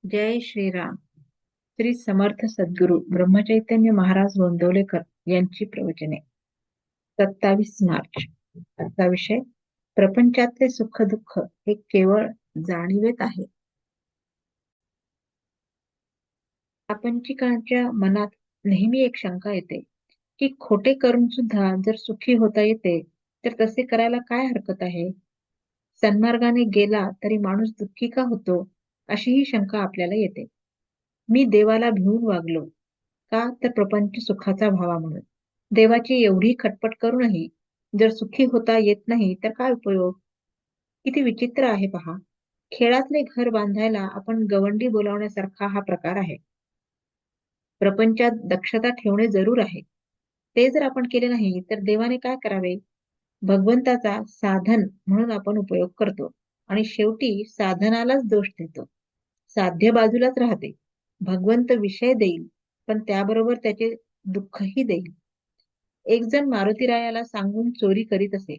जय श्रीराम. श्री समर्थ सद्गुरू ब्रह्मचैतन्य महाराज गोंदवलेकर यांची प्रवचने. 27 मार्च. आजचा विषय: प्रपंचातले सुख दुःख हे केवळ जाणीवेत आहे. प्रापंचिकांच्या मनात नेहमी एक शंका येते की खोटे करून सुद्धा जर सुखी होता येते तर तसे करायला काय हरकत आहे. सन्मार्गाने गेला तरी माणूस दुःखी का होतो, अशी ही शंका आपल्याला येते. मी देवाला भिवून वागलो का, तर प्रपंच सुखाचा व्हावा म्हणून. देवाची एवढी खटपट करूनही जर सुखी होता येत नाही तर काय उपयोग. किती विचित्र आहे पहा. खेळातले घर बांधायला आपण गवंडी बोलावण्यासारखा हा प्रकार आहे. प्रपंचात दक्षता ठेवणे जरूर आहे. ते जर आपण केले नाही तर देवाने काय करावे. भगवंताचा साधन म्हणून आपण उपयोग करतो आणि शेवटी साधनालाच दोष देतो. साध्य बाजूलाच राहते. भगवंत विषय देईल, पण त्याबरोबर त्याचे दुःखही देईल. एक जण मारुतीरायाला सांगून चोरी करीत असे.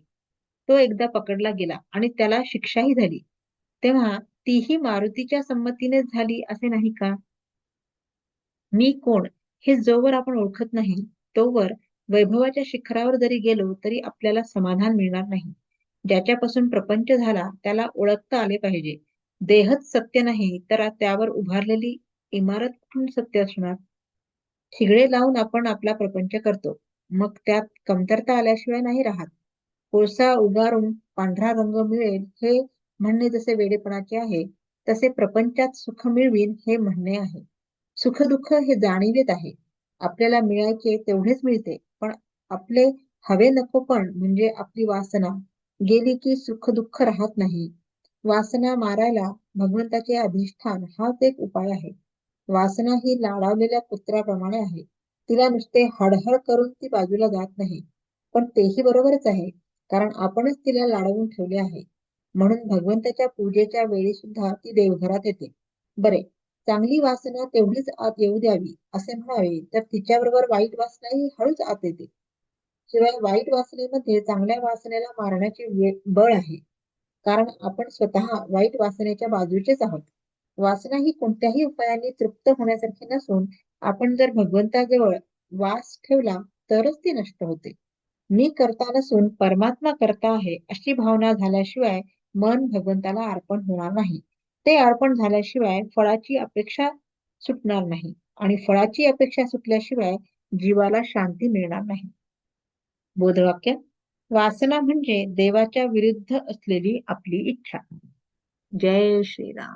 तो एकदा पकडला गेला आणि त्याला शिक्षाही झाली. तेव्हा तीही मारुतीच्या संमतीनेच झाली असे नाही का. मी कोण हे जोवर आपण ओळखत नाही तोवर वैभवाच्या शिखरावर जरी गेलो तरी आपल्याला समाधान मिळणार नाही. ज्याच्यापासून प्रपंच झाला त्याला ओळखता आले पाहिजे. देहच सत्य नाही तर त्यावर उभारलेली इमारत कुठून सत्य असणार. ठिगळे लावून आपण आपला प्रपंच करतो, मग त्यात कमतरता आल्याशिवाय नाही राहत. कोळसा उगारून पांढरा रंग मिळेल हे म्हणणे जसे वेडेपणाचे आहे, तसे प्रपंचात सुख मिळवीन हे म्हणणे आहे. सुख दुःख हे जाणीवेत आहे. आपल्याला मिळायचे तेवढेच मिळते, पण आपले हवे नको पण म्हणजे आपली वासना गेली की सुख दुःख राहत नाही. वासना मारायला भगवंताचे अधिष्ठान हाच एक उपाय आहे. वासना ही लाडावलेल्या कुत्र्याप्रमाणे आहे. तिला नुसते हडहड करून ती बाजूला जात नाही. पण तेही बरोबरच आहे, कारण आपणच तिला लाडवून ठेवले आहे. म्हणून भगवंताच्या पूजेच्या वेळी सुद्धा ती देवघरात येते. बरे, चांगली वासना तेवढीच आत येऊ द्यावी असे म्हणावे तर तिच्याबरोबर वाईट वासनाही हळूच आत येते. शिवाय वाईट वासनेमध्ये चांगल्या वासनेला मारण्याचे बळ आहे, कारण आपण स्वतः वाईट वासनेच्या बाजूचेच आहोत. वासना ही कोणत्याही उपायाने तृप्त होण्यासारखी नसून आपण जर भगवंताजवळ वास ठेवला तरच ती नष्ट होते. मी करता नसून परमात्मा करता आहे अशी भावना झाल्याशिवाय मन भगवंताला अर्पण होणार नाही. ते अर्पण झाल्याशिवाय फळाची अपेक्षा सुटणार नाही आणि फळाची अपेक्षा सुटल्याशिवाय जीवाला शांती मिळणार नाही. बोधवाक्य: वासना म्हणजे देवाच्या विरुद्ध असलेली आपली इच्छा. जय श्रीराम.